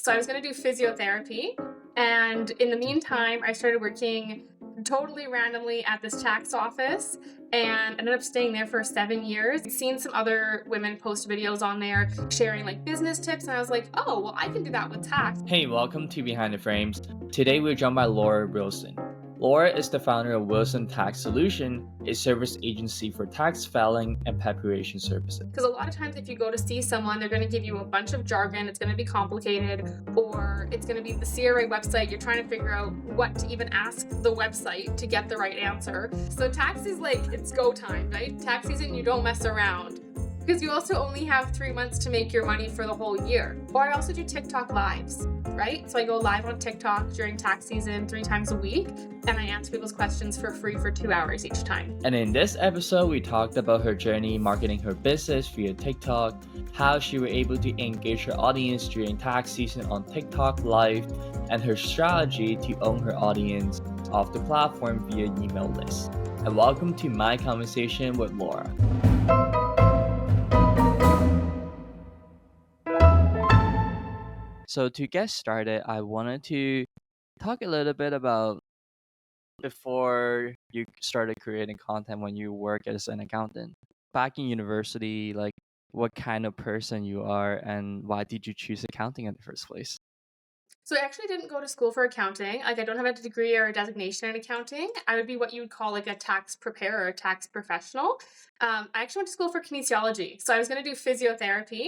So I was going to do physiotherapy. And in the meantime, I started working totally randomly at this tax office and ended up staying there for 7 years. I'd seen some other women post videos on there sharing like business tips. And I was like, oh, well, I can do that with tax. Hey, welcome to Behind the Frames. Today we're joined by Laura Wilson. Laura is the founder of Wilson Tax Solution, a service agency for tax filing and preparation services. Because a lot of times if you go to see someone, they're going to give you a bunch of jargon, it's going to be complicated, or it's going to be the CRA website. You're trying to figure out what to even ask the website to get the right answer. So tax is like, it's go time, right? Tax season, you don't mess around. Because you also only have 3 months to make your money for the whole year. Or I also do TikTok lives, right? So I go live on TikTok during tax season 3 times a week, and I answer people's questions for free for 2 hours each time. And in this episode, we talked about her journey marketing her business via TikTok, how she was able to engage her audience during tax season on TikTok live, and her strategy to own her audience off the platform via email list. And welcome to my conversation with Laura. So to get started, I wanted to talk a little bit about before you started creating content when you work as an accountant. Back in university, like what kind of person you are and why did you choose accounting in the first place? So I actually didn't go to school for accounting. Like I don't have a degree or a designation in accounting. I would be what you would call like a tax preparer or a tax professional. I actually went to school for kinesiology. So I was going to do physiotherapy.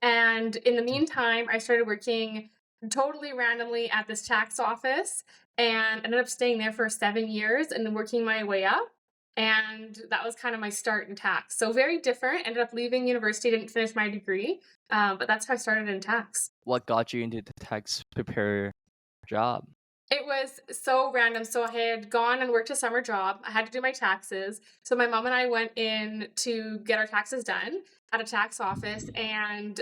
And in the meantime, I started working totally randomly at this tax office and ended up staying there for 7 years and then working my way up. And that was kind of my start in tax. So very different. Ended up leaving university, didn't finish my degree, but that's how I started in tax. What got you into the tax preparer job? It was so random. So I had gone and worked a summer job. I had to do my taxes. So my mom and I went in to get our taxes done at a tax office. And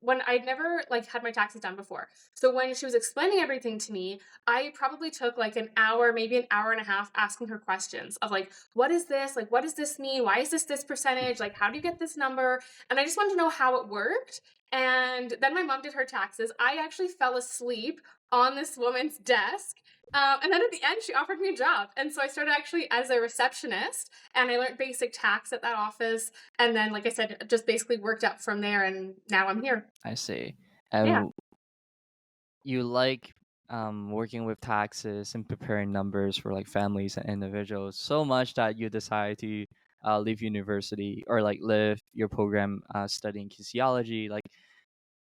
when I'd never like had my taxes done before. So when she was explaining everything to me, I probably took like an hour, maybe an hour and a half asking her questions of like, what is this? Like, what does this mean? Why is this percentage? Like, how do you get this number? And I just wanted to know how it worked. And then my mom did her taxes. I actually fell asleep on this woman's desk. And then at the end, she offered me a job. And so I started actually as a receptionist and I learned basic tax at that office. And then, like I said, just basically worked up from there. And now I'm here. I see. Yeah. And you like working with taxes and preparing numbers for like families and individuals so much that you decide to leave university or like leave your program studying kinesiology. Like,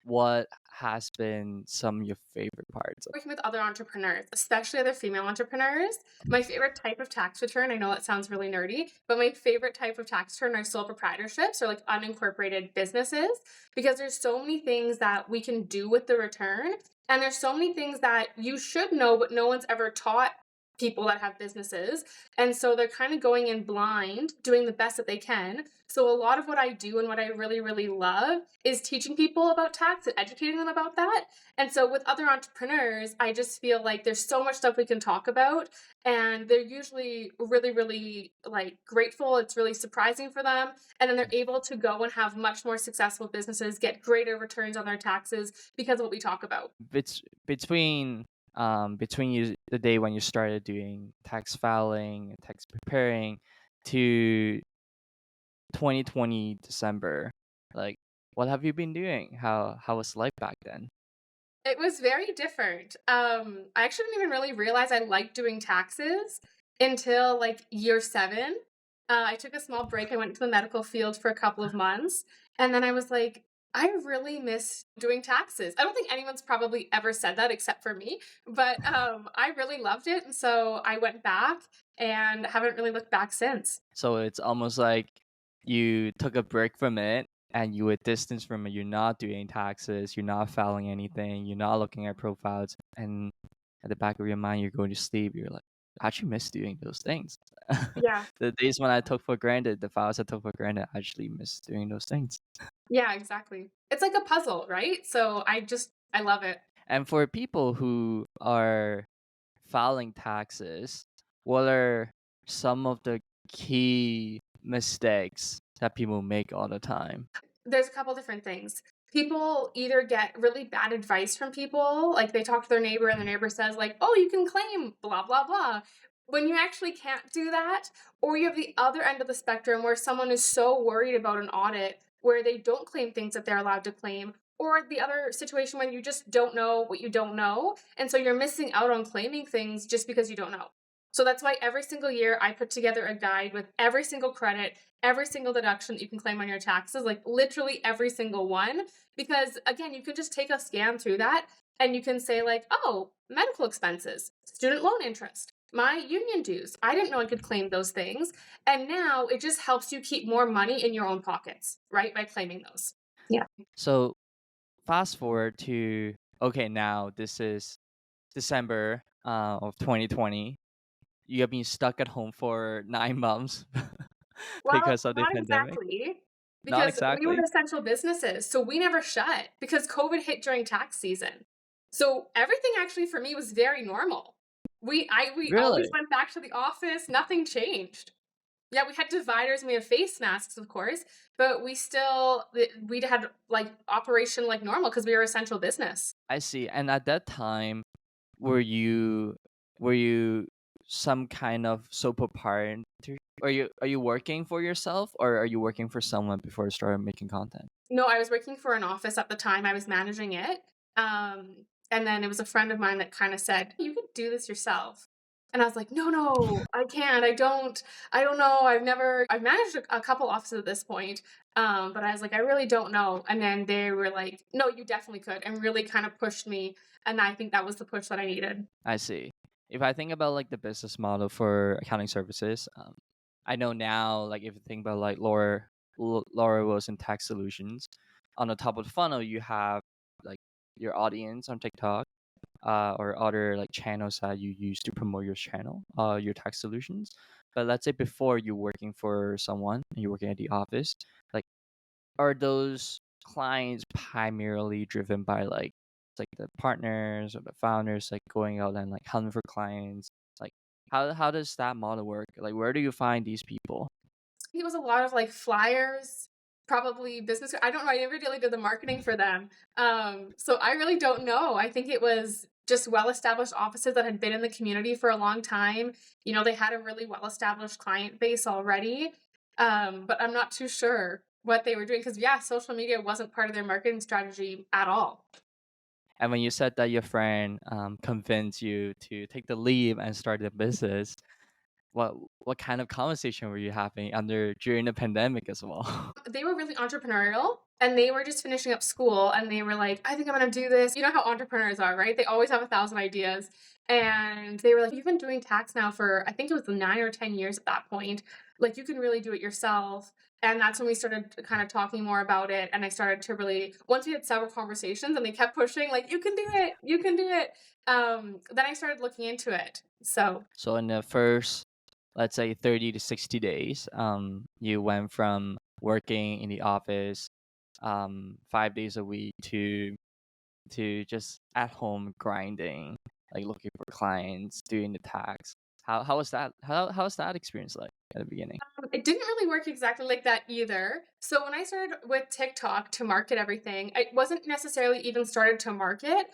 what has been some of your favorite parts? Working with other entrepreneurs, especially other female entrepreneurs. My favorite type of tax return, I know that sounds really nerdy, but my favorite type of tax return are sole proprietorships or like unincorporated businesses because there's so many things that we can do with the return. And there's so many things that you should know, but no one's ever taught people that have businesses. And so they're kind of going in blind, doing the best that they can. So a lot of what I do and what I really, really love is teaching people about tax and educating them about that. And so with other entrepreneurs, I just feel like there's so much stuff we can talk about and they're usually really, really like grateful. It's really surprising for them. And then they're able to go and have much more successful businesses, get greater returns on their taxes because of what we talk about. It's between you the day when you started doing tax filing and tax preparing to 2020 December, like what have you been doing? How was life back then? It was very different. I actually didn't even really realize I liked doing taxes until like year 7. I took a small break. I went into the medical field for a couple of months, and then I was like, I really miss doing taxes. I don't think anyone's probably ever said that except for me, but I really loved it, and so I went back and haven't really looked back since. So it's almost like you took a break from it and you were distanced from it. You're not doing taxes, you're not filing anything, you're not looking at profiles, and at the back of your mind, you're going to sleep. You're like, I actually miss doing those things. Yeah, The days when I took for granted, the files I took for granted, I actually miss doing those things. yeah, exactly. It's like a puzzle, right? So I love it. And for people who are filing taxes, what are some of the key mistakes that people make all the time? There's a couple different things. People either get really bad advice from people, like they talk to their neighbor and the neighbor says like, "Oh, you can claim blah blah blah." When you actually can't do that, or you have the other end of the spectrum where someone is so worried about an audit where they don't claim things that they're allowed to claim, or the other situation when you just don't know what you don't know, and so you're missing out on claiming things just because you don't know. So that's why every single year I put together a guide with every single credit, every single deduction that you can claim on your taxes, like literally every single one, because again, you can just take a scan through that and you can say like, "Oh, medical expenses, student loan interest, my union dues. I didn't know I could claim those things." And now it just helps you keep more money in your own pockets, right? By claiming those. Yeah. So fast forward to, okay, now this is December of 2020. You have been stuck at home for 9 months Well, because of the not pandemic. exactly, Not because we were exactly. essential businesses, so we never shut because COVID hit during tax season. So everything actually for me was very normal. We always Really? went back to the office, nothing changed. Yeah, we had dividers and we have face masks, of course, but we had like operation like normal because we were essential business. I see. And at that time, were you were you some kind of sole proprietor? Are you working for yourself or are you working for someone before you started making content? No, I was working for an office at the time, I was managing it, and then it was a friend of mine that kinda said, "You could do this yourself." And I was like, "No, no, I can't, I don't know, I've managed a couple offices at this point, but I was like, I really don't know." And then they were like, "No, you definitely could," and really kind of pushed me, and I think that was the push that I needed. I see. If I think about like the business model for accounting services, I know now, like if you think about like Laura Wilson Tax Solutions, on the top of the funnel you have like your audience on TikTok, or other like channels that you use to promote your channel, your tax solutions. But let's say before you're working for someone and you're working at the office, like are those clients primarily driven by like the partners or the founders like going out and like hunting for clients? Like how does that model work? Like where do you find these people? It was a lot of, like, flyers, probably business I don't know, I never really did the marketing for them. So I really don't know. I think it was just well-established offices that had been in the community for a long time. You know, they had a really well-established client base already, but I'm not too sure what they were doing because yeah, social media wasn't part of their marketing strategy at all. And when you said that your friend convinced you to take the leap and start a business, what kind of conversation were you having under during the pandemic as well? They were really entrepreneurial and they were just finishing up school and they were like, "I think I'm gonna do this." You know how entrepreneurs are, right? They always have 1,000 ideas. And they were like, "You've been doing tax now for I think it was 9 or 10 years at that point. Like you can really do it yourself." And that's when we started kind of talking more about it. And I started to really once we had several conversations and they kept pushing, like, "You can do it, you can do it." Then I started looking into it. So So in the first, let's say 30 to 60 days, you went from working in the office 5 days a week to just at home grinding, like looking for clients, doing the tax. How was that? How was that experience like at the beginning? It didn't really work exactly like that either. So when I started with TikTok to market everything, it wasn't necessarily even started to market.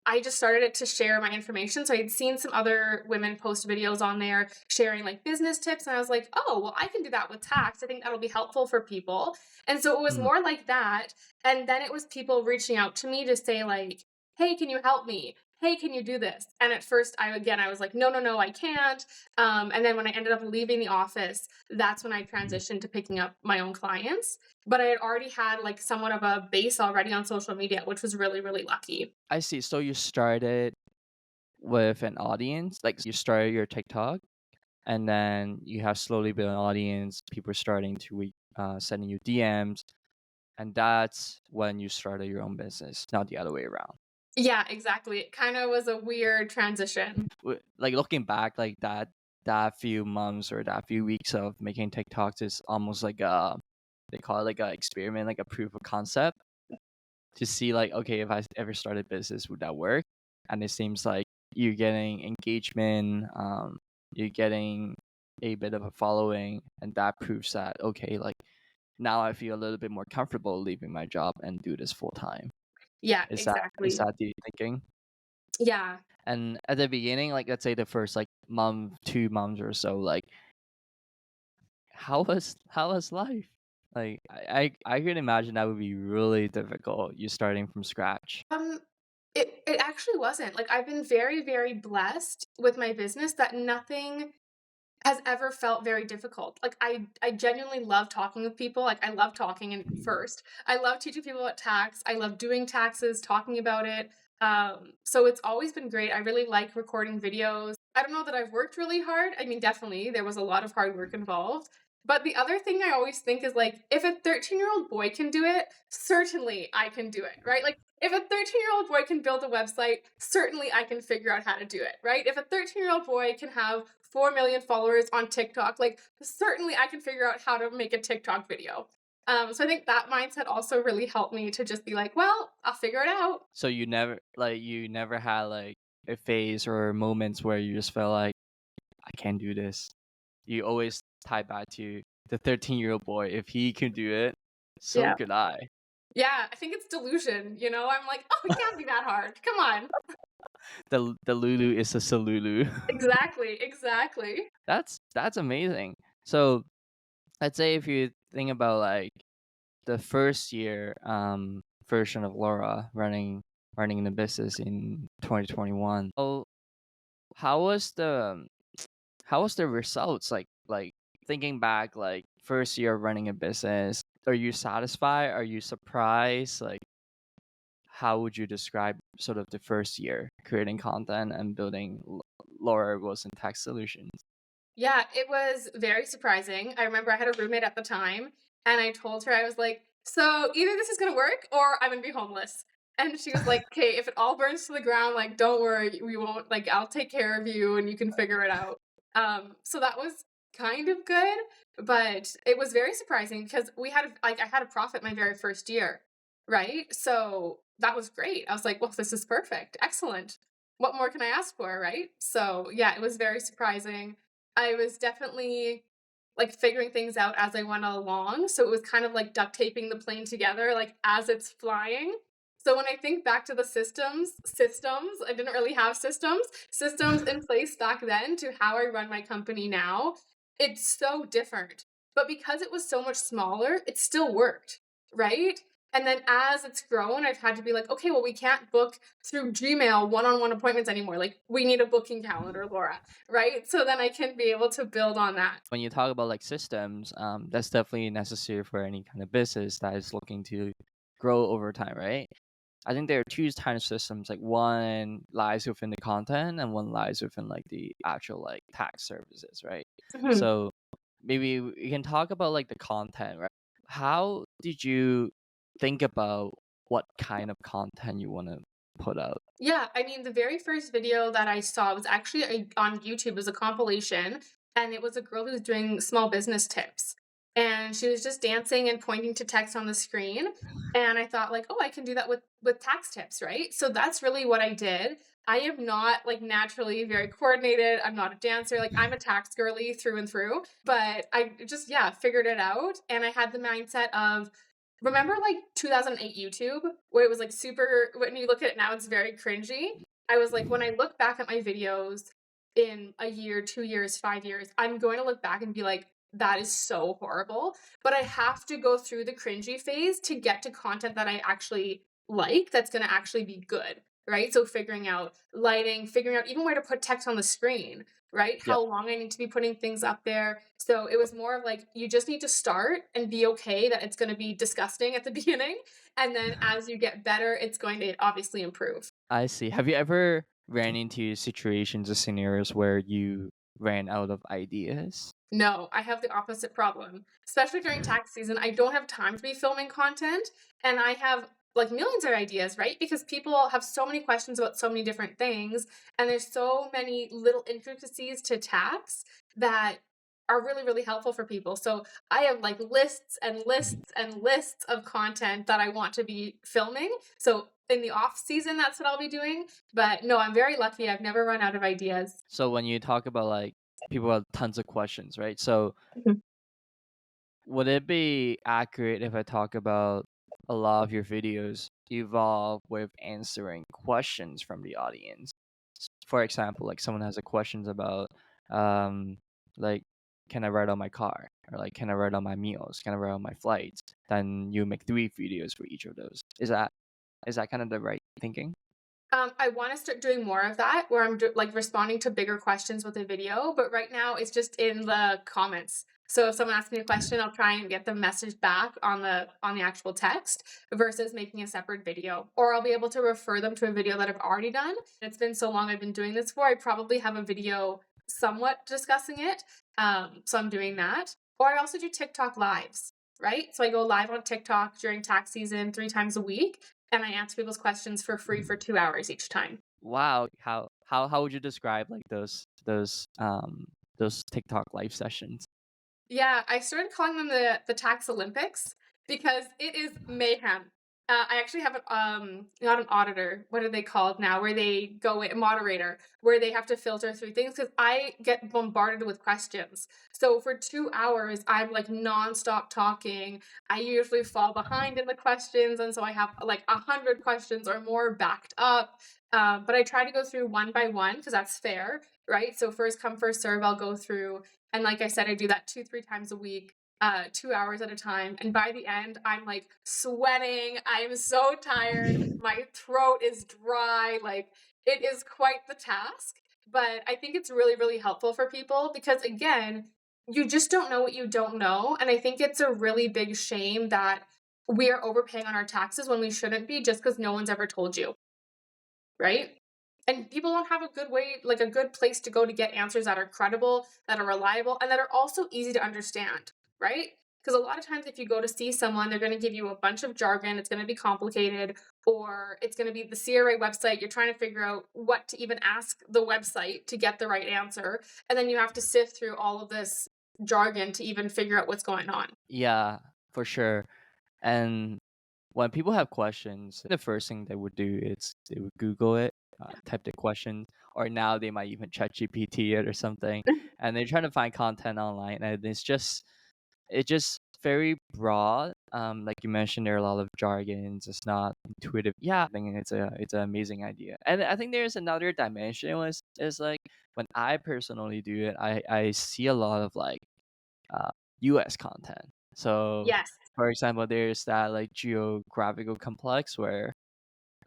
I just started it to share my information. So I had seen some other women post videos on there sharing like business tips, and I was like, "Oh, well, I can do that with tax. I think that'll be helpful for people." And so it was Mm, more like that. And then it was people reaching out to me to say like, "Hey, can you help me? Hey, can you do this?" And at first, I was like, "No, no, no, I can't." And then when I ended up leaving the office, that's when I transitioned to picking up my own clients. But I had already had like somewhat of a base already on social media, which was really, really lucky. I see. So you started with an audience, like you started your TikTok, and then you have slowly built an audience. People are starting to sending you DMs, and that's when you started your own business, not the other way around. Yeah, exactly. It kind of was a weird transition. Like looking back, like that few months or that few weeks of making TikToks is almost like a, they call it like a experiment, like a proof of concept to see like, okay, if I ever started business, would that work? And it seems like you're getting engagement, you're getting a bit of a following, and that proves that okay, like now I feel a little bit more comfortable leaving my job and do this full time. Yeah, Is exactly. that the thinking? Yeah. And at the beginning, like let's say the first like month, 2 months or so, like how was life? Like I could imagine that would be really difficult. You starting from scratch. Um, it actually wasn't. Like, I've been very, very blessed with my business that nothing has ever felt very difficult. Like, I genuinely love talking with people, like, I love talking and first. I love teaching people about tax, I love doing taxes, talking about it, so it's always been great. I really like recording videos. I don't know that I've worked really hard, I mean, definitely, there was a lot of hard work involved, but the other thing I always think is, like, if a 13-year-old boy can do it, certainly I can do it, right? Like, if a 13-year-old boy can build a website, certainly I can figure out how to do it, right? If a 13-year-old boy can have 4 million followers on TikTok, like, certainly I can figure out how to make a TikTok video. So I think that mindset also really helped me to just be like, well, I'll figure it out. So you never had like a phase or moments where you just felt like I can't do this. You always tie back to the 13-year-old boy. If he can do it, so Yeah. could I. Yeah, I think it's delusion, you know? I'm like, oh, it can't be that hard. Come on. The Lulu is a Salulu. Exactly, exactly. That's amazing. So let's say if you think about like the first year version of Laura running the business in 2021. How was the how was the results like thinking back like first year running a business? Are you satisfied? Are you surprised? Like how would you describe sort of the first year creating content and building Laura Wilson Tech Solutions? Yeah, it was very surprising. I remember I had a roommate at the time, and I told her, I was like, "So either this is gonna work or I'm gonna be homeless." And she was like, "Okay, if it all burns to the ground, like, don't worry, we won't, like, I'll take care of you and you can figure it out." So that was kind of good, but it was very surprising because I had a profit my very first year, right? So that was great. I was like, "Well, this is perfect. Excellent. What more can I ask for?" Right? So yeah, it was very surprising. I was definitely, like, figuring things out as I went along, so it was kind of like duct taping the plane together, like, as it's flying. So when I think back to the systems, I didn't really have systems in place back then to how I run my company now, it's so different. But because it was so much smaller, it still worked, right? And then as it's grown, I've had to be like, "Okay, well, we can't book through Gmail one-on-one appointments anymore, like, we need a booking calendar, Laura." Right? So then I can be able to build on that. When you talk about like systems, that's definitely necessary for any kind of business that is looking to grow over time, right? I think there are two kind of systems. Like one lies within the content, and one lies within like the actual like tax services, right? Mhm. So maybe we can talk about like the content, right? How did you think about what kind of content you want to put out? Yeah, I mean, the very first video that I saw was actually on YouTube. It was a compilation, and it was a girl who was doing small business tips. And she was just dancing and pointing to text on the screen. And I thought, like, oh, I can do that with tax tips, right? So that's really what I did. I am not like naturally very coordinated. I'm not a dancer. Like, I'm a tax girly through and through. But I just, yeah, figured it out. And I had the mindset of, remember, like, 2008 YouTube, where it was, like, super when you look at it now, it's very cringy? I was like, when I look back at my videos in a year, 2 years, 5 years, I'm going to look back and be like, "That is so horrible," but I have to go through the cringy phase to get to content that I actually like, that's gonna actually be good, right? So figuring out lighting, figuring out even where to put text on the screen, right? Yep. How long I need to be putting things up there. So it was more of like, you just need to start and be okay that it's going to be disgusting at the beginning. And then as you get better, it's going to obviously improve. I see. Have you ever ran into situations or scenarios where you ran out of ideas? No, I have the opposite problem. Especially during tax season, I don't have time to be filming content and I have like millions of ideas, right? Because people have so many questions about so many different things and there's so many little intricacies to tax that are really really helpful for people. So I have like lists and lists and lists of content that I want to be filming. So in the off season that's what I'll be doing, but no, I'm very lucky. I've never run out of ideas. So when you talk about like people have tons of questions, right? So Would it be accurate if I talk about a lot of your videos evolve with answering questions from the audience? For example, like someone has a questions about um like can I ride on my car, or like can I ride on my meals, can I ride on my flights? Then you make 3 videos for each of those. Is that kind of the right thinking? I wanna start doing more of that where like, responding to bigger questions with a video, but right now it's just in the comments. So if someone asks me a question, I'll try and get the message back on the actual text versus making a separate video, or I'll be able to refer them to a video that I've already done. It's been so long I've been doing this for, I probably have a video somewhat discussing it, so I'm doing that. Or I also do TikTok lives, right? So I go live on TikTok during tax season 3 times a week, and I answer people's questions for free for 2 hours each time. Wow, how would you describe like those TikTok live sessions? Yeah, I started calling them the tax Olympics because it is mayhem. I actually have not an auditor. What are they called now? Where they go in, moderator, where they have to filter through things because I get bombarded with questions. So for 2 hours, I'm like nonstop talking. I usually fall behind in the questions, and so I have like 100 questions or more backed up. But I try to go through one by one because that's fair, right? So first come, first serve. I'll go through, and like I said, I do that 2, 3 times a week, 2 hours at a time. And by the end, I'm like sweating. I'm so tired. My throat is dry. Like it is quite the task. But I think it's really, really helpful for people because, again, you just don't know what you don't know. And I think it's a really big shame that we are overpaying on our taxes when we shouldn't be just because no one's ever told you, right? And people don't have a good way, like a good place to go to get answers that are credible, that are reliable, and that are also easy to understand, right? Because a lot of times, if you go to see someone, they're going to give you a bunch of jargon, it's going to be complicated, or it's going to be the CRA website. You're trying to figure out what to even ask the website to get the right answer. And then you have to sift through all of this jargon to even figure out what's going on. Yeah, for sure. And when people have questions, the first thing they would do is they would Google it, type the question, or now they might even chat GPT it or something, and they're trying to find content online, and it's just very broad. Like you mentioned, there are a lot of jargons. It's not intuitive. Yeah, I think it's an amazing idea, and I think there's another dimension. Was is like when I personally do it, I see a lot of like uh, US content. So, Yes. for example, there's that like geographical complex where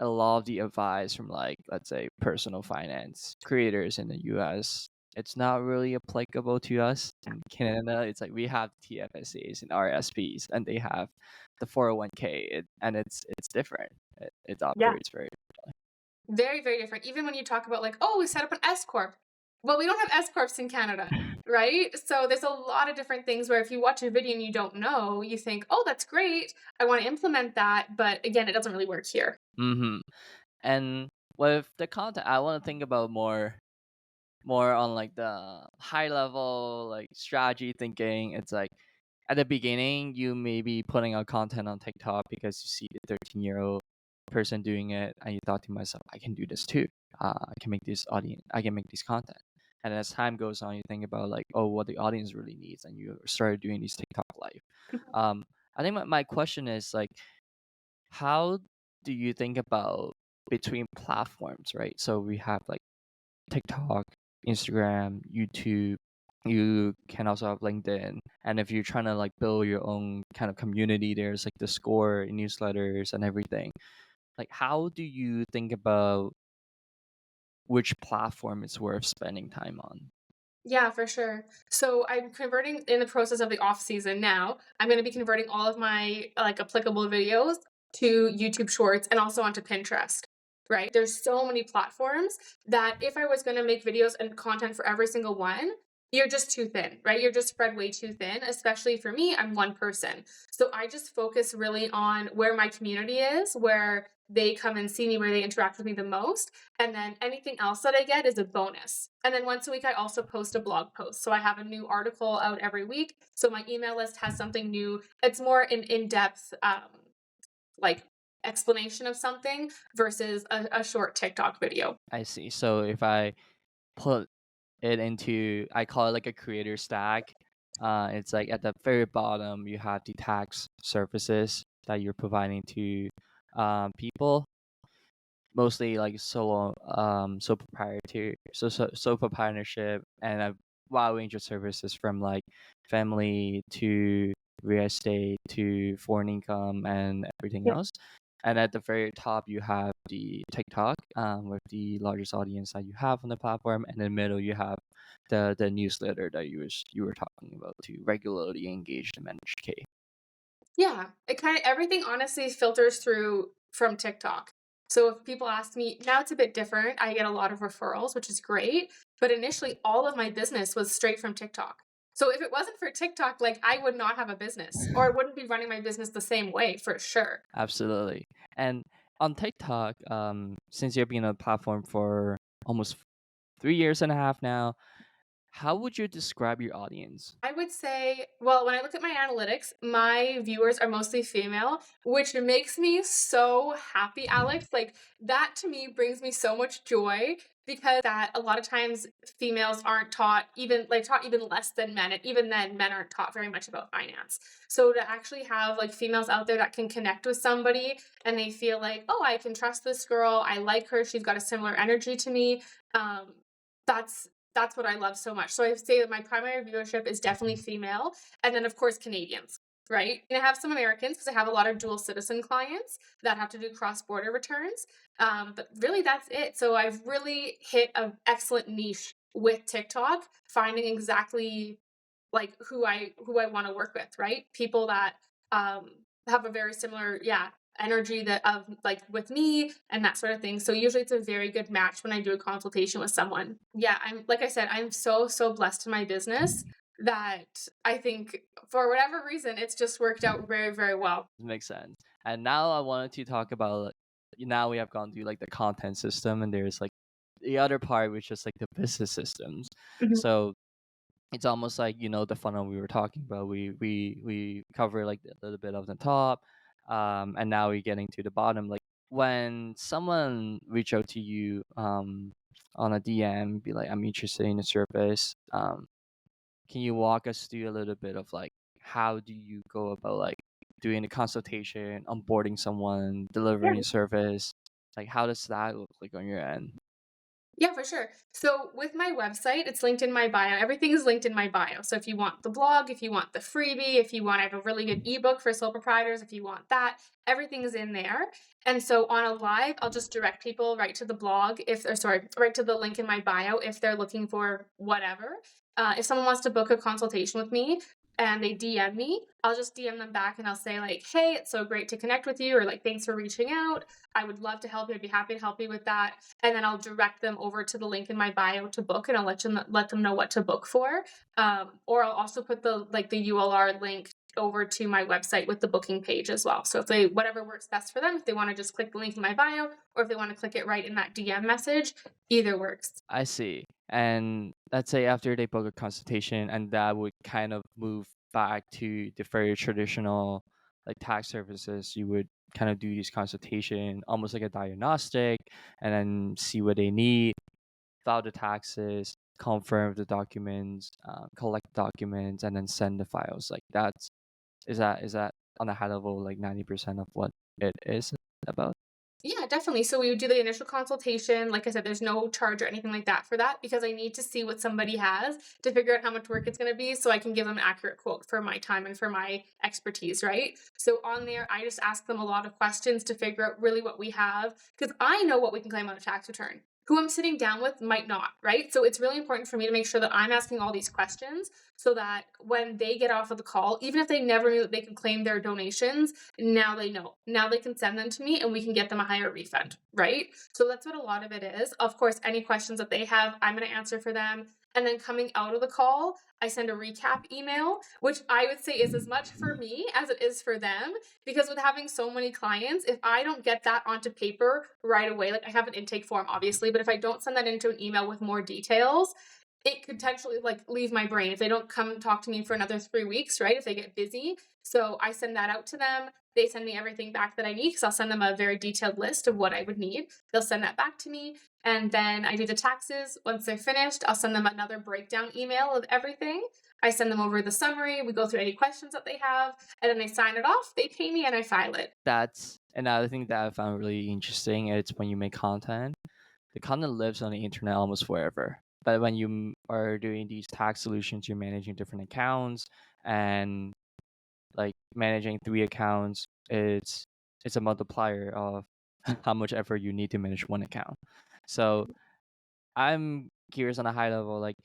a lot of the advice from like let's say personal finance creators in the US, it's not really applicable to us in Canada. It's like we have TFSAs and RSPs, and they have the 401k, and it's different. It Yeah. operates very. Very, very different. Even when you talk about like, oh, we set up an S corp. Well, we don't have S corps in Canada, right? So there's a lot of different things where if you watch a video and you don't know, you think, oh, that's great. I want to implement that, but again, it doesn't really work here. Mm-hmm. And with the content, I want to think about more on like the high level like strategy thinking. It's like at the beginning you may be putting out content on TikTok because you see the 13-year-old person doing it, and you thought to myself, I can do this too. I can make this audience. I can make this content. And as time goes on, you think about like, oh, what the audience really needs, and you started doing these TikTok live. Um, I think my question is like, how do you think about between platforms, right? So we have like TikTok, Instagram, YouTube. You can also have LinkedIn. And if you're trying to like build your own kind of community, there's like Discord, newsletters, and everything. Like, how do you think about which platform is worth spending time on? Yeah, for sure. So I'm converting in the process of the off season now. I'm going to be converting all of my like applicable videos to YouTube Shorts and also onto Pinterest. Right? There's so many platforms that if I was going to make videos and content for every single one, you're just too thin, right? You're just spread way too thin, especially for me, I'm one person. So I just focus really on where my community is, where they come and see me, where they interact with me the most, and then anything else that I get is a bonus. And then once a week, I also post a blog post. So I have a new article out every week. So my email list has something new. It's more an in depth, like explanation of something versus a short TikTok video. I see. So if I put it into, I call it like a creator stack. It's like at the very bottom, you have the tax services that you're providing to people, mostly like sole proprietary, sole proprietorship, and a wide range of services from like family to real estate to foreign income and everything Yeah. else. And at the very top, you have the TikTok, with the largest audience that you have on the platform, and in the middle, you have the newsletter that you were talking about to regularly engage the managed K. Yeah, it kinda everything honestly filters through from TikTok. So if people ask me now it's a bit different, I get a lot of referrals, which is great, but initially, all of my business was straight from TikTok. So if it wasn't for TikTok, like, I would not have a business, or I wouldn't be running my business the same way for sure. Absolutely. And on TikTok, since you've been on the platform for almost 3 years and a half now, how would you describe your audience? I would say, well, when I look at my analytics, my viewers are mostly female, which makes me so happy, Alex. Like, that to me brings me so much joy because that a lot of times females aren't taught taught even less than men. And even then, men aren't taught very much about finance. So to actually have like females out there that can connect with somebody and they feel like, oh, I can trust this girl. I like her. She's got a similar energy to me. Um, that's what I love so much. So I say that my primary viewership is definitely female, and then of course Canadians, right? And I have some Americans because I have a lot of dual citizen clients that have to do cross border returns. But really, that's it. So I've really hit an excellent niche with TikTok, finding exactly like who I want to work with, right? People that um have a very similar, yeah, energy that of like with me and that sort of thing. So usually it's a very good match when I do a consultation with someone. Yeah, I'm like I said, I'm so blessed in my business that I think for whatever reason it's just worked out very well. Makes sense. And now I wanted to talk about like, now we have gone through like the content system, and there's like the other part, which is like the business systems. Mhm. So it's almost like, the funnel we were talking about. We cover like a little bit of the top, and now we're getting to the bottom. Like when someone reach out to you on a DM, be like, I'm interested in the service. Can you walk us through a little bit of like how do you go about like doing the consultation, onboarding someone, Yeah. delivering a service? Like how does that look like on your end? Yeah, for sure. So with my website, it's linked in my bio. Everything is linked in my bio. So if you want the blog, if you want the freebie, if you want, I have a really good ebook for sole proprietors, if you want that, everything is in there. And so on a live, I'll just direct people right to the blog if, or sorry, right to the link in my bio if they're looking for whatever. If someone wants to book a consultation with me and they DM me, I'll just DM them back and I'll say like, hey, it's so great to connect with you, or like, thanks for reaching out. I would love to help you. I'd be happy to help you with that, and then I'll direct them over to the link in my bio to book, and I'll let them know what to book for. Or I'll also put the ULR link over to my website with the booking page as well. So if they whatever works best for them, if they want to just click the link in my bio, or if they want to click it right in that DM message, either works. I see. And let's say after they book a consultation, and that would kind of move back to the very traditional like tax services. You would kind of do this consultation almost like a diagnostic, and then see what they need, file the taxes, confirm the documents, collect documents, and then send the files. Like is that on a high level like 90% of what it is about? Yeah, definitely. So we would do the initial consultation. Like I said, there's no charge or anything like that for that because I need to see what somebody has to figure out how much work it's going to be so I can give them an accurate quote for my time and for my expertise, right? So on there, I just ask them a lot of questions to figure out really what we have because I know what we can claim on a tax return. Who I'm sitting down with might not, right? So it's really important for me to make sure that I'm asking all these questions so that when they get off of the call, even if they never knew that they could claim their donations, now they know. Now they can send them to me and we can get them a higher refund, right? So that's what a lot of it is. Of course, any questions that they have, I'm going to answer for them. And then coming out of the call, I send a recap email, which I would say is as much for me as it is for them. Because with having so many clients, if I don't get that onto paper right away, like I have an intake form, obviously, but if I don't send that into an email with more details, it could potentially like leave my brain if they don't come talk to me for another 3 weeks, right? If they get busy. So I send that out to them. They send me everything back that I need because I'll send them a very detailed list of what I would need. They'll send that back to me. And then I do the taxes. Once they're finished, I'll send them another breakdown email of everything. I send them over the summary. We go through any questions that they have, and then they sign it off. They pay me, and I file it. That's another thing that I found really interesting. It's when you make content, the content lives on the internet almost forever. But when you are doing these tax solutions, you're managing different accounts and like managing three accounts. It's a multiplier of how much effort you need to manage one account. So I'm curious on a high level, like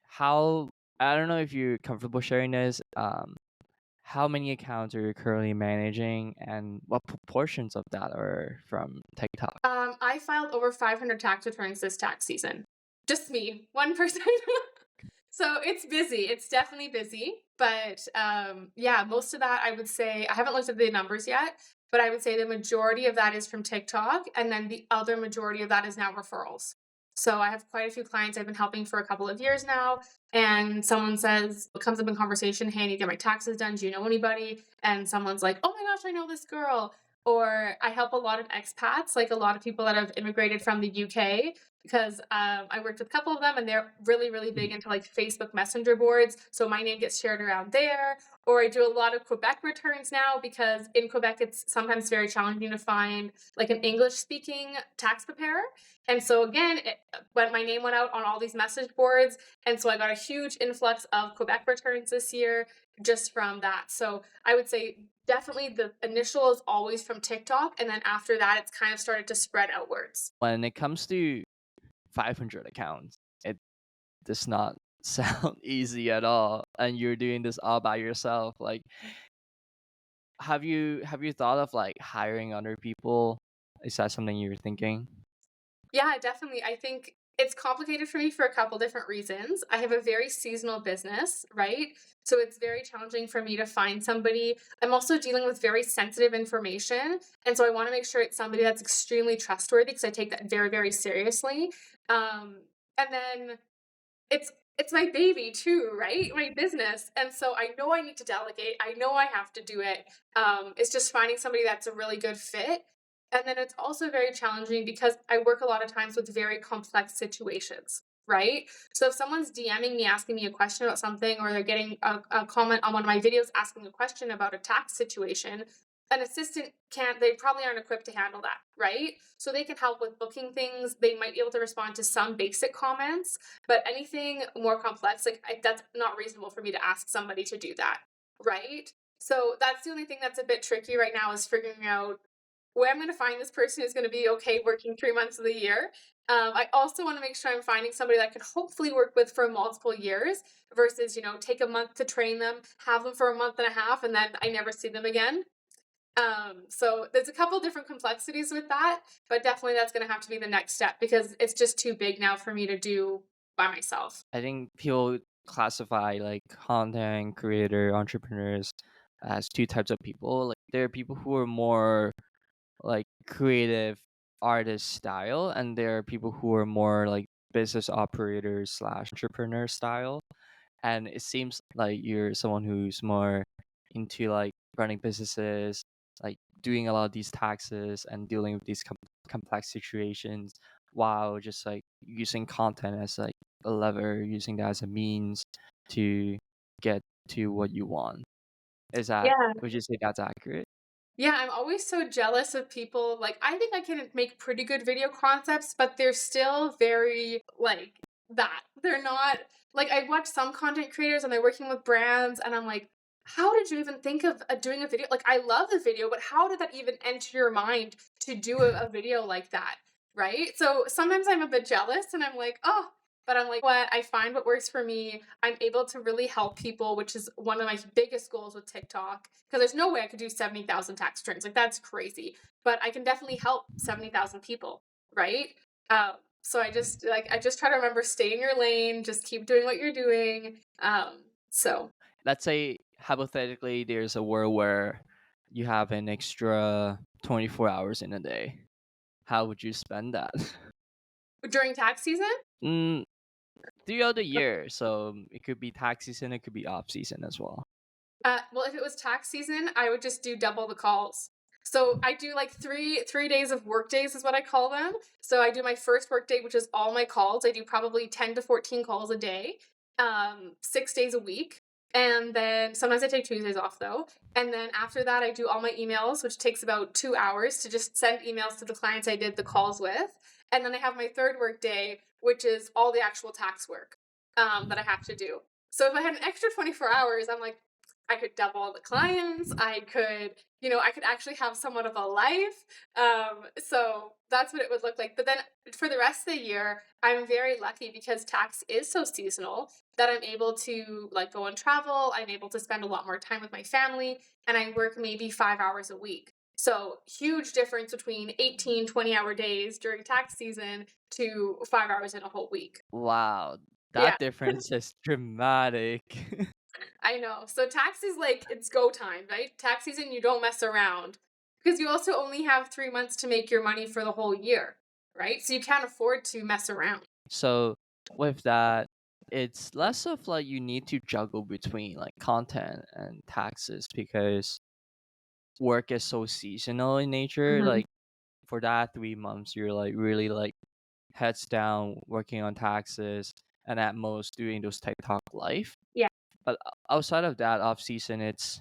how I don't know if you're comfortable sharing this. How many accounts are you currently managing, and what proportions of that are from TikTok? I filed over 500 tax returns this tax season. Just me, one person. So it's busy. It's definitely busy. But yeah, most of that I would say, I haven't looked at the numbers yet, but I would say the majority of that is from TikTok. And then the other majority of that is now referrals. So I have quite a few clients I've been helping for a couple of years now. And someone says, it comes up in conversation, hey, I need to get my taxes done. Do you know anybody? And someone's like, oh my gosh, I know this girl. Or I help a lot of expats, like a lot of people that have immigrated from the UK, because I worked with a couple of them and they're really, really big into like Facebook Messenger boards. So my name gets shared around there. Or I do a lot of Quebec returns now because in Quebec it's sometimes very challenging to find like an English speaking tax preparer. And so again, when my name went out on all these message boards, and so I got a huge influx of Quebec returns this year just from that. So I would say definitely the initial is always from TikTok, and then after that, it's kind of started to spread outwards. When it comes to 500 accounts, it does not sound easy at all, and you're doing this all by yourself. Like, have you thought of like hiring other people? Is that something you're thinking? Yeah, definitely. I think it's complicated for me for a couple different reasons. I have a very seasonal business, right? So it's very challenging for me to find somebody. I'm also dealing with very sensitive information. And so I want to make sure it's somebody that's extremely trustworthy because I take that very, very seriously. And then it's my baby too, right? My business. And so I know I need to delegate. I know I have to do it. It's just finding somebody that's a really good fit. And then it's also very challenging because I work a lot of times with very complex situations, right? So if someone's DMing me asking me a question about something, or they're getting a comment on one of my videos asking a question about a tax situation, an assistant can't, they probably aren't equipped to handle that, right? So they can help with booking things. They might be able to respond to some basic comments, but anything more complex, like that's not reasonable for me to ask somebody to do that, right? So that's the only thing that's a bit tricky right now is figuring out where I'm going to find this person who's going to be okay working 3 months of the year. I also want to make sure I'm finding somebody that I could hopefully work with for multiple years versus, take a month to train them, have them for a month and a half, and then I never see them again. So there's a couple different complexities with that, but definitely that's going to have to be the next step because it's just too big now for me to do by myself. I think people classify like content creator entrepreneurs as two types of people. Like there are people who are more like creative artist style, and there are people who are more like business operators slash entrepreneur style. And it seems like you're someone who's more into like running businesses, like doing a lot of these taxes and dealing with these complex situations, while just like using content as like a lever, using that as a means to get to what you want. Is that, Yeah. would you say that's accurate? Yeah, I'm always so jealous of people. Like, I think I can make pretty good video concepts, but they're still very like that. They're not like I watch some content creators and they're working with brands, and I'm like, how did you even think of doing a video? Like, I love the video, but how did that even enter your mind to do a video like that? Right. So sometimes I'm a bit jealous and I'm like, oh, but I'm like, what? I find what works for me. I'm able to really help people, which is one of my biggest goals with TikTok. Because there's no way I could do 70,000 tax returns. Like, that's crazy. But I can definitely help 70,000 people, right? So I just try to remember, stay in your lane, just keep doing what you're doing. So Let's say hypothetically there's a world where you have an extra 24 hours in a day. How would you spend that? during tax season, mm, throughout the year. So it could be tax season, it could be off season as well. Well, if it was tax season, I would just do double the calls. So I do like three days of work days is what I call them. So I do my first work day, which is all my calls. I do probably 10 to 14 calls a day, 6 days a week. And then sometimes I take Tuesdays off though. And then after that, I do all my emails, which takes about 2 hours to just send emails to the clients I did the calls with. And then I have my third work day, which is all the actual tax work that I have to do. So if I had an extra 24 hours, I'm like, I could double the clients. I could, I could actually have somewhat of a life. So that's what it would look like. But then for the rest of the year, I'm very lucky because tax is so seasonal that I'm able to like go and travel. I'm able to spend a lot more time with my family and I work maybe 5 hours a week. So huge difference between 18, 20-hour days during tax season to 5 hours in a whole week. Wow, Yeah. that difference is dramatic. I know. So tax is like it's go time, right? Tax season, you don't mess around because you also only have 3 months to make your money for the whole year, right? So you can't afford to mess around. So with that, it's less of like you need to juggle between like content and taxes because work is so seasonal in nature. Hmm. Like for that 3 months, you're like really like heads down working on taxes and at most doing those TikTok live. Yeah, But outside of that off season, it's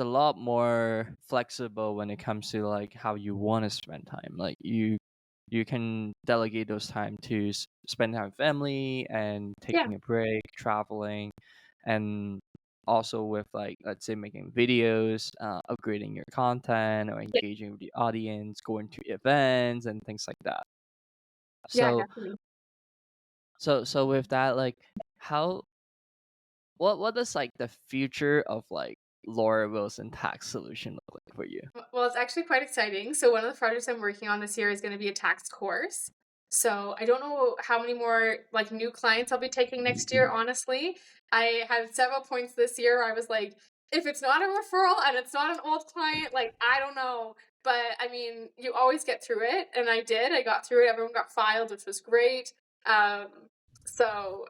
a lot more flexible when it comes to like how you want to spend time. Like you can delegate those time to spend time with family and yeah, taking a break, traveling, and also with like let's say making videos, upgrading your content or yeah, engaging with the audience, going to events and things like that. yeah, So definitely. so with that, like how what does like the future of like Laura Wilson tax solution look like for you? Well, it's actually quite exciting. So one of the projects I'm working on this year is going to be a tax course. So I don't know how many more like new clients I'll be taking next year, honestly. I had several points this year I was like, if it's not a referral and it's not an old client, like I don't know. But I mean, you always get through it, and I did. I got through it. Everyone got filed, which was great. Um, so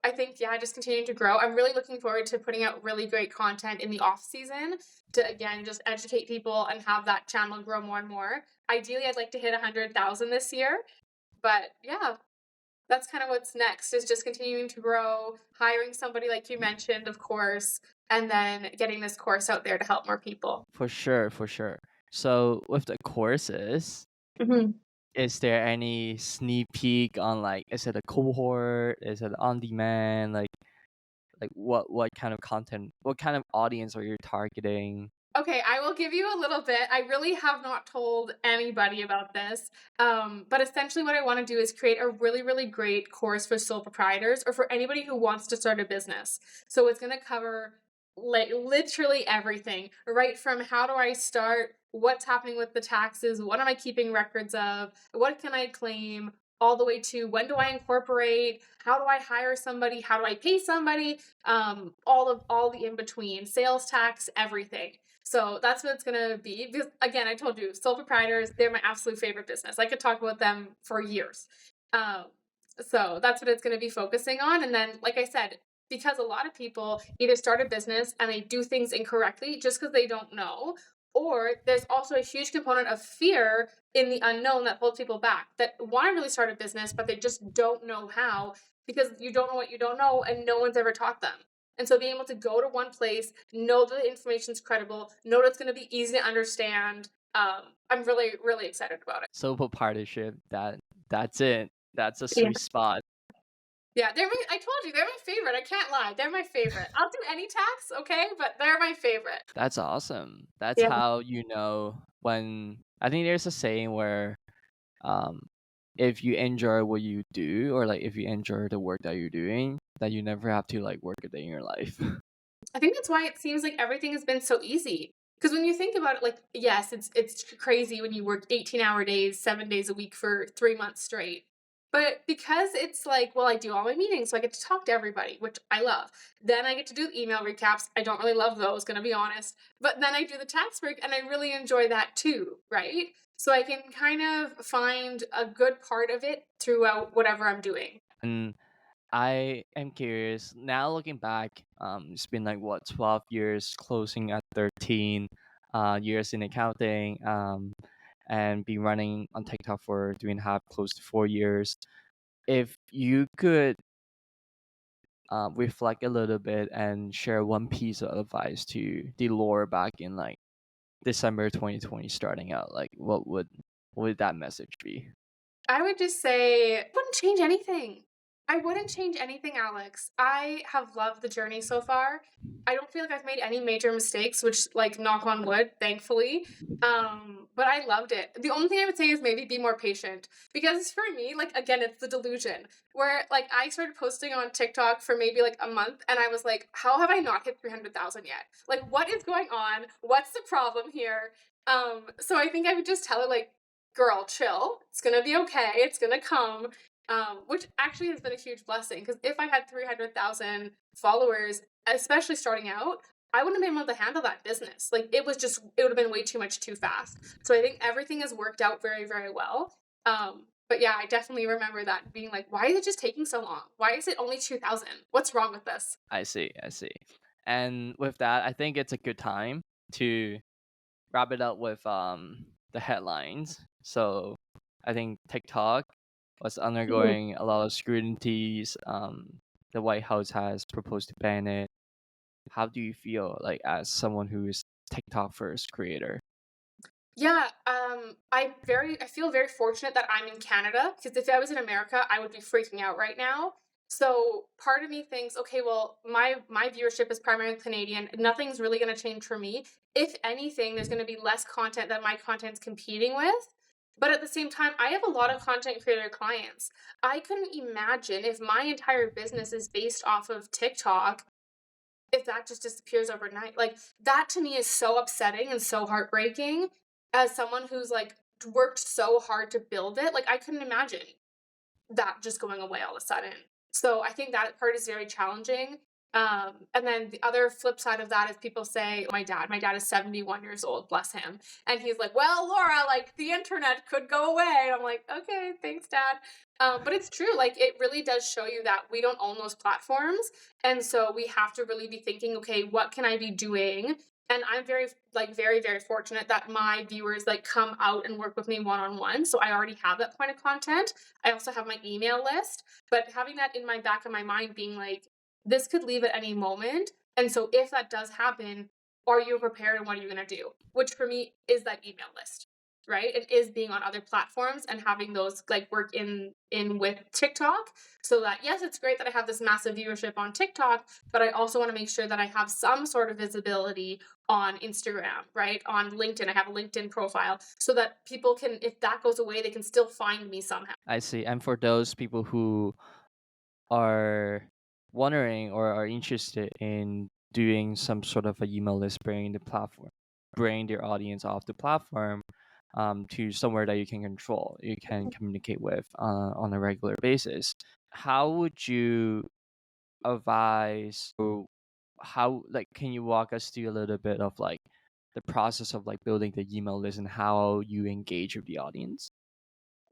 I think, yeah, just continuing to grow. I'm really looking forward to putting out really great content in the off season to again just educate people and have that channel grow more and more. Ideally, I'd like to hit 100,000 this year, but yeah, that's kind of what's next is just continuing to grow, hiring somebody like you mentioned, of course, and then getting this course out there to help more people. For sure, for sure. So with the courses, Mhm. is there any sneak peek on like is it a cohort? Is it on demand? Like what kind of content, what kind of audience are you targeting? Okay, I will give you a little bit. I really have not told anybody about this. But essentially, what I want to do is create a really, really great course for sole proprietors or for anybody who wants to start a business. So it's going to cover like literally everything, right from how do I start, what's happening with the taxes, what am I keeping records of, what can I claim, all the way to when do I incorporate, how do I hire somebody, how do I pay somebody, all the in between, sales tax, everything. So that's what it's gonna be. Because again, I told you, sole proprietors, they're my absolute favorite business. I could talk about them for years. Um, so that's what it's gonna be focusing on. And then, like I said, because a lot of people either start a business and they do things incorrectly just because they don't know, or there's also a huge component of fear in the unknown that holds people back that want to really start a business, but they just don't know how because you don't know what you don't know and no one's ever taught them. And so being able to go to one place, know that the information's credible, know that it's going to be easy to understand. I'm really, really excited about it. Solo partnership, that's it. That's a Yeah. sweet spot. Yeah, I told you, they're my favorite. I can't lie. They're my favorite. I'll do any tax, okay? But they're my favorite. That's awesome. That's Yeah. how you know when I think there's a saying where um if you enjoy what you do or like if you enjoy the work that you're doing, that you never have to like work a day in your life. I think that's why it seems like everything has been so easy. Because when you think about it, like, yes, it's crazy when you work 18-hour days, 7 days a week for 3 months straight. But because it's like, well, I do all my meetings, so I get to talk to everybody, which I love. Then I get to do email recaps. I don't really love those, gonna be honest. But then I do the tax work, and I really enjoy that too, right? So I can kind of find a good part of it throughout whatever I'm doing. And I am curious now looking back. It's been like what 12 years, closing at 13 years in accounting. And been running on TikTok for 3.5, close to 4 years. If you could reflect a little bit and share one piece of advice to the Laura back in like December 2020 starting out, like what would that message be? I would just say, wouldn't change anything. I wouldn't change anything, Alex. I have loved the journey so far. I don't feel like I've made any major mistakes, which, like, knock on wood, thankfully. But I loved it. The only thing I would say is maybe be more patient because for me, like, again, it's the delusion where, like, I started posting on TikTok for maybe like a month and I was like, how have I not hit 300,000 yet? Like, what is going on? What's the problem here? So I think I would just tell her, like, girl, chill. It's gonna be okay. It's gonna come. Which actually has been a huge blessing because if I had 300,000 followers, especially starting out, I wouldn't have been able to handle that business. Like it would have been way too much too fast. So I think everything has worked out very, very well. But yeah, I definitely remember that being like, why is it just taking so long? Why is it only 2,000? What's wrong with this? I see, I see. And with that, I think it's a good time to wrap it up with the headlines. So I think TikTok was Mhm. undergoing a lot of scrutinies. The White House has proposed to ban it. How do you feel like as someone who is TikTok first creator? Yeah, I feel very fortunate that I'm in Canada because if I was in America, I would be freaking out right now. So part of me thinks, okay, well, my viewership is primarily Canadian. Nothing's really going to change for me. If anything, there's going to be less content that my content's competing with. But at the same time, I have a lot of content creator clients. I couldn't imagine if my entire business is based off of TikTok if that just disappears overnight. Like, that to me is so upsetting and so heartbreaking as someone who's, like, worked so hard to build it. Like, I couldn't imagine that just going away all of a sudden. So I think that part is very challenging. And then the other flip side of that is people say, my dad is 71 years old, bless him. And he's like, well, Laura, like the internet could go away. And I'm like, okay, thanks, dad. But it's true. Like it really does show you that we don't own those platforms. And so we have to really be thinking, okay, what can I be doing? And I'm very, very fortunate that my viewers like come out and work with me one on one. So I already have that point of content. I also have my email list, but having that in my back of my mind being like, this could leave at any moment. And so if that does happen, are you prepared and what are you going to do? Which for me is that email list, right? It is being on other platforms and having those like work in with TikTok so that yes, it's great that I have this massive viewership on TikTok, but I also want to make sure that I have some sort of visibility on Instagram, right? On LinkedIn. I have a LinkedIn profile so that people can, if that goes away, they can still find me somehow. I see. And for those people who are wondering or are interested in doing some sort of a email list, bringing the platform, bring their audience off the platform to somewhere that you can control, you can communicate with on a regular basis. How would you advise, or how, like, can you walk us through a little bit of like the process of like building the email list and how you engage with the audience?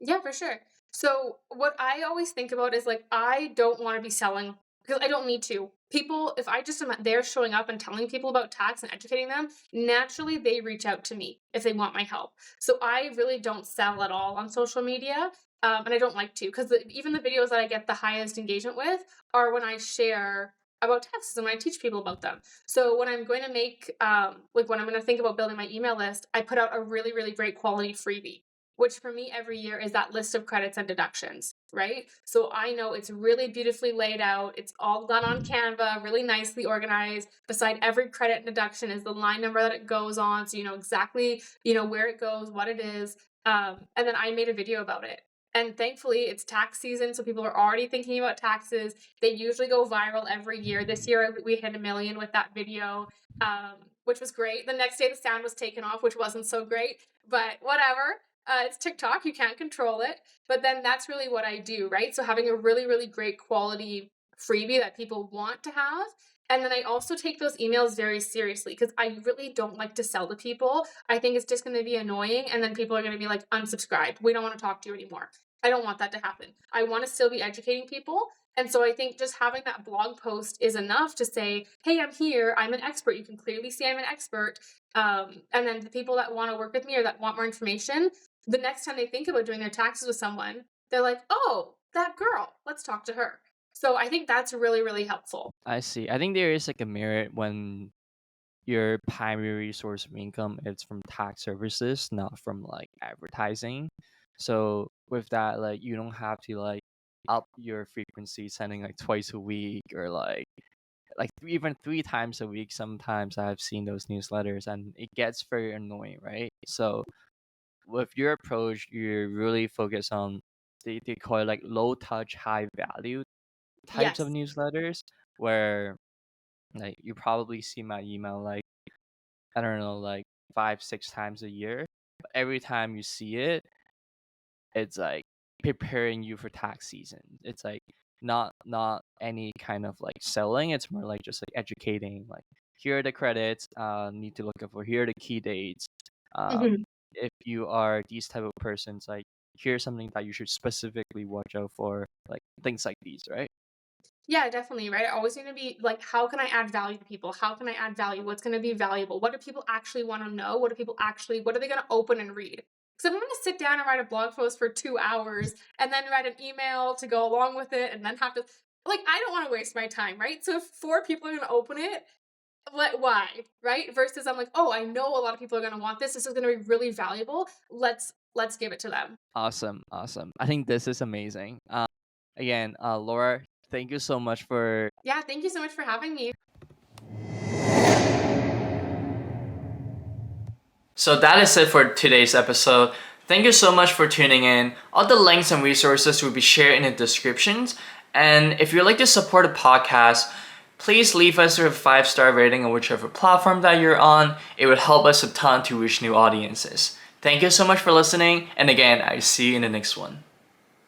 Yeah, for sure. So what I always think about is like I don't want to be selling because I don't need to. People, if I just am there showing up and telling people about tax and educating them, naturally they reach out to me if they want my help. So I really don't sell at all on social media. And I don't like to because even the videos that I get the highest engagement with are when I share about taxes and when I teach people about them. So when I'm going to make, like when I'm going to think about building my email list, I put out a really, really great quality freebie which for me every year is that list of credits and deductions, right? So I know it's really beautifully laid out. It's all done on Canva, really nicely organized. Beside every credit and deduction is the line number that it goes on. So you know exactly, where it goes, what it is. And then I made a video about it. And thankfully, it's tax season, so people are already thinking about taxes. They usually go viral every year. This year, we hit 1 million with that video, which was great. The next day, the sound was taken off, which wasn't so great, but whatever. It's TikTok, you can't control it. But then that's really what I do, right? So having a really, really great quality freebie that people want to have. And then I also take those emails very seriously because I really don't like to sell to people. I think it's just going to be annoying. And then people are going to be like, unsubscribed. We don't want to talk to you anymore. I don't want that to happen. I want to still be educating people. And so I think just having that blog post is enough to say, hey, I'm here. I'm an expert. You can clearly see I'm an expert. And then the people that want to work with me or that want more information, the next time they think about doing their taxes with someone, they're like, oh, that girl, let's talk to her. So I think that's really, really helpful. I see. I think there is like a merit when your primary source of income is from tax services, not from like advertising. So with that, like you don't have to like up your frequency sending like twice a week or even 3 times a week. Sometimes I've seen those newsletters and it gets very annoying, right? So with your approach, you're really focused on they call it like low touch, high value types of Yes. newsletters where like you probably see my email like I don't know, like 5, 6 times a year. But every time you see it, it's like preparing you for tax season. It's like not any kind of like selling. It's more like just like educating. Like here are the credits. Need to look up for here are the key dates. Mhm. If you are these type of persons, like here's something that you should specifically watch out for. Like things like these, right? Yeah, definitely, right? I always going to be like, how can I add value to people? How can I add value? What's going to be valuable? What do people actually want to know? What are they going to open and read? Because I'm going to sit down and write a blog post for 2 hours and then write an email to go along with it and then have to, like, I don't want to waste my time, right? So if 4 people are going to open it, why, right? Versus I'm like, oh, I know a lot of people are going to want this. This is going to be really valuable. Let's give it to them. Awesome, awesome. I think this is amazing. Again, Laura, thank you so much for Yeah, thank you so much for having me. So that is it for today's episode. Thank you so much for tuning in. All the links and resources will be shared in the descriptions. And if you'd like to support the podcast, please leave us a 5-star rating on whichever platform that you're on. It would help us a ton to reach new audiences. Thank you so much for listening. And again, I see you in the next one.